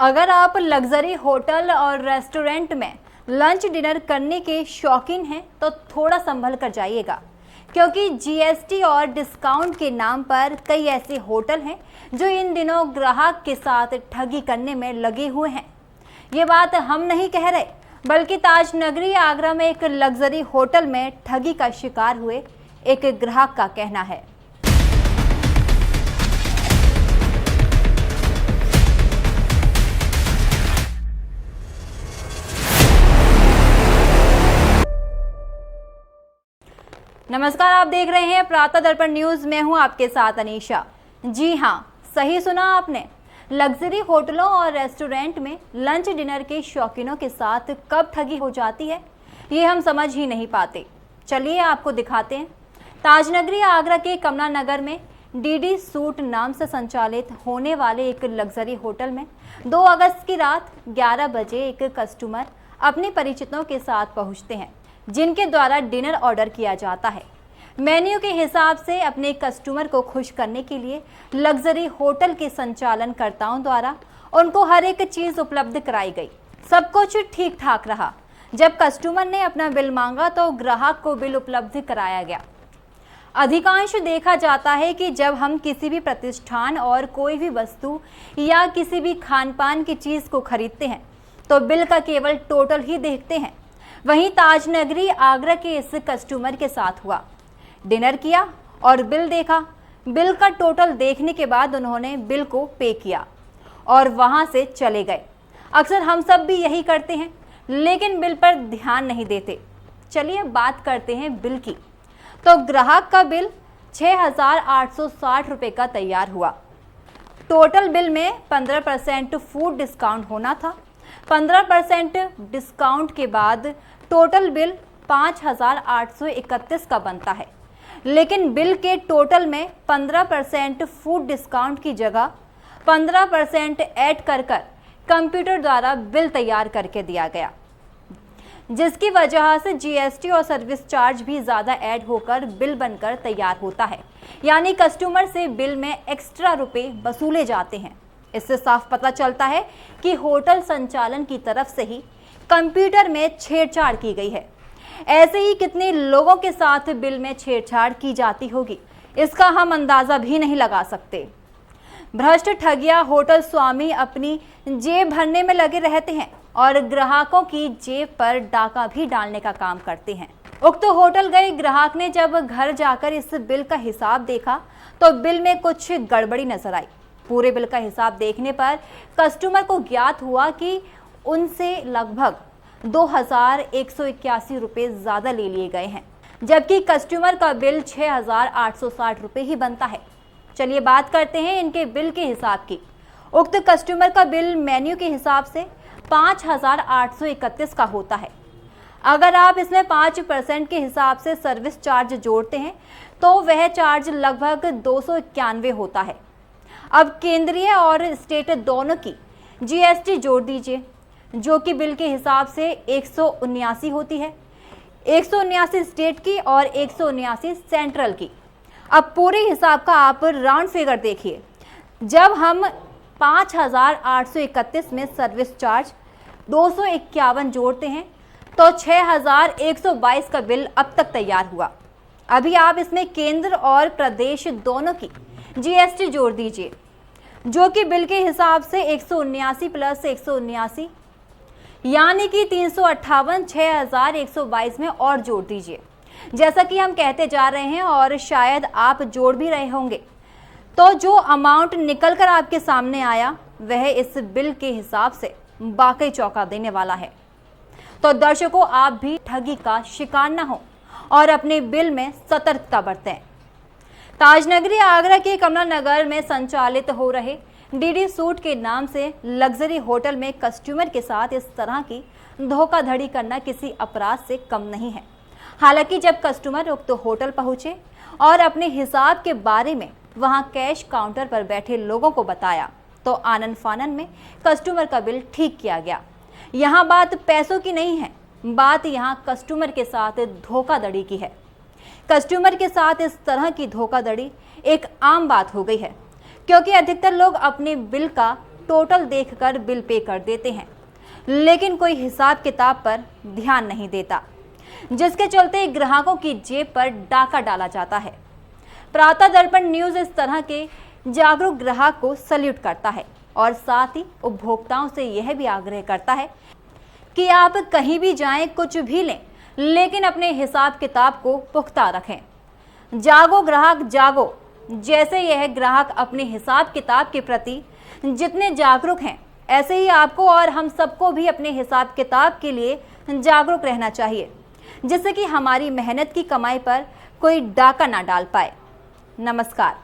अगर आप luxury hotel और रेस्टोरेंट में लंच डिनर करने के शौकीन हैं तो थोड़ा संभल कर जाइएगा, क्योंकि जीएसटी और डिस्काउंट के नाम पर कई ऐसे होटल हैं जो इन दिनों ग्राहक के साथ ठगी करने में लगे हुए हैं। ये बात हम नहीं कह रहे, बल्कि ताज नगरी आगरा में एक लग्जरी होटल में ठगी का शिकार हुए एक ग्राहक का कहना है। नमस्कार, आप देख रहे हैं प्रातः दर्पण न्यूज। मैं हूं आपके साथ अनीशा। जी हां, सही सुना आपने। लग्जरी होटलों और रेस्टोरेंट में लंच डिनर के शौकीनों के साथ कब ठगी हो जाती है, ये हम समझ ही नहीं पाते। चलिए आपको दिखाते हैं। ताजनगरी आगरा के कमला नगर में डीडी सूट नाम से संचालित होने वाले एक लग्जरी होटल में 2 अगस्त की रात 11 बजे एक कस्टमर अपने परिचितों के साथ पहुंचते हैं, जिनके द्वारा डिनर ऑर्डर किया जाता है। मेन्यू के हिसाब से अपने कस्टमर को खुश करने के लिए लग्जरी होटल के संचालनकर्ताओं द्वारा उनको हर एक चीज उपलब्ध कराई गई। सब कुछ ठीक ठाक रहा। जब कस्टमर ने अपना बिल मांगा तो ग्राहक को बिल उपलब्ध कराया गया। अधिकांश देखा जाता है कि जब हम किसी भी प्रतिष्ठान और कोई भी वस्तु या किसी भी खान पान की चीज को खरीदते हैं तो बिल का केवल टोटल ही देखते हैं। वहीं ताजनगरी आगरा के इस कस्टमर के साथ हुआ। डिनर किया और बिल देखा। बिल का टोटल देखने के बाद उन्होंने बिल को पे किया और वहां से चले गए। अक्सर हम सब भी यही करते हैं, लेकिन बिल पर ध्यान नहीं देते। चलिए बात करते हैं बिल की। तो ग्राहक का बिल 6,860 रुपये का तैयार हुआ। टोटल बिल में 15% फूड डिस्काउंट होना था। 15% डिस्काउंट के बाद टोटल बिल 5,831 का बनता है, लेकिन बिल के टोटल में 15% फूड डिस्काउंट की जगह 15% ऐड कर कंप्यूटर द्वारा बिल तैयार करके दिया गया, जिसकी वजह से जीएसटी और सर्विस चार्ज भी ज़्यादा ऐड होकर बिल बनकर तैयार होता है। यानी कस्टमर से बिल में एक्स्ट्रा रुपए वसूले जाते हैं। इससे साफ पता चलता है कि होटल संचालन की तरफ से ही कंप्यूटर में छेड़छाड़ की गई है। ऐसे ही कितने लोगों के साथ बिल में छेड़छाड़ की जाती होगी, इसका हम अंदाजा भी नहीं लगा सकते। भ्रष्ट ठगिया होटल स्वामी अपनी जेब भरने में लगे रहते हैं और ग्राहकों की जेब पर डाका भी डालने का काम करते हैं। उक्त होटल गए ग्राहक ने जब घर जाकर इस बिल का हिसाब देखा तो बिल में कुछ गड़बड़ी नजर आई। पूरे बिल का हिसाब देखने पर कस्टमर को ज्ञात हुआ कि उनसे लगभग 2,181 रुपये ज़्यादा ले लिए गए हैं, जबकि कस्टमर का बिल 6,860 रुपये ही बनता है। चलिए बात करते हैं इनके बिल के हिसाब की। उक्त कस्टमर का बिल मेन्यू के हिसाब से 5,831 का होता है। अगर आप इसमें 5% के हिसाब से सर्विस चार्ज जोड़ते हैं तो वह चार्ज लगभग 291 होता है। अब केंद्रीय और स्टेट दोनों की जीएसटी जोड़ दीजिए, जो कि बिल के हिसाब से 179 होती है। 179 स्टेट की और 179 सेंट्रल की। अब पूरे हिसाब का आप राउंड फिगर देखिए। जब हम 5,831 में सर्विस चार्ज 251 जोड़ते हैं तो 6,122 का बिल अब तक तैयार हुआ। अभी आप इसमें केंद्र और प्रदेश दोनों की जीएसटी जोड़ दीजिए, जो कि बिल के हिसाब से 179 प्लस 179 यानी कि 358 6,122 में और जोड़ दीजिए। जैसा कि हम कहते जा रहे हैं और शायद आप जोड़ भी रहे होंगे, तो जो अमाउंट निकल कर आपके सामने आया वह इस बिल के हिसाब से वाकई चौंका देने वाला है। तो दर्शकों, आप भी ठगी का शिकार न हो और अपने बिल में सतर्कता बरतें। ताजनगरी आगरा के कमला नगर में संचालित हो रहे डीडी सूट के नाम से लग्जरी होटल में कस्टमर के साथ इस तरह की धोखाधड़ी करना किसी अपराध से कम नहीं है। हालांकि जब कस्टमर उक्त होटल पहुंचे और अपने हिसाब के बारे में वहां कैश काउंटर पर बैठे लोगों को बताया तो आनन फानन में कस्टमर का बिल ठीक किया गया। यहाँ बात पैसों की नहीं है, बात यहाँ कस्टमर के साथ धोखाधड़ी की है। कस्टमर के साथ इस तरह की धोखाधड़ी एक आम बात हो गई है, क्योंकि अधिकतर लोग अपने बिल का टोटल देखकर बिल पे कर देते हैं, लेकिन कोई हिसाब किताब पर ध्यान नहीं देता, जिसके चलते ग्राहकों की जेब पर डाका डाला जाता है। प्रातः दर्पण न्यूज इस तरह के जागरूक ग्राहक को सैल्यूट करता है और साथ ही उपभोक्ताओं से यह भी आग्रह करता है कि आप कहीं भी जाएं, कुछ भी लें, लेकिन अपने हिसाब किताब को पुख्ता रखें। जागो ग्राहक जागो। जैसे यह ग्राहक अपने हिसाब किताब के प्रति जितने जागरूक हैं, ऐसे ही आपको और हम सबको भी अपने हिसाब किताब के लिए जागरूक रहना चाहिए, जिससे कि हमारी मेहनत की कमाई पर कोई डाका ना डाल पाए। नमस्कार।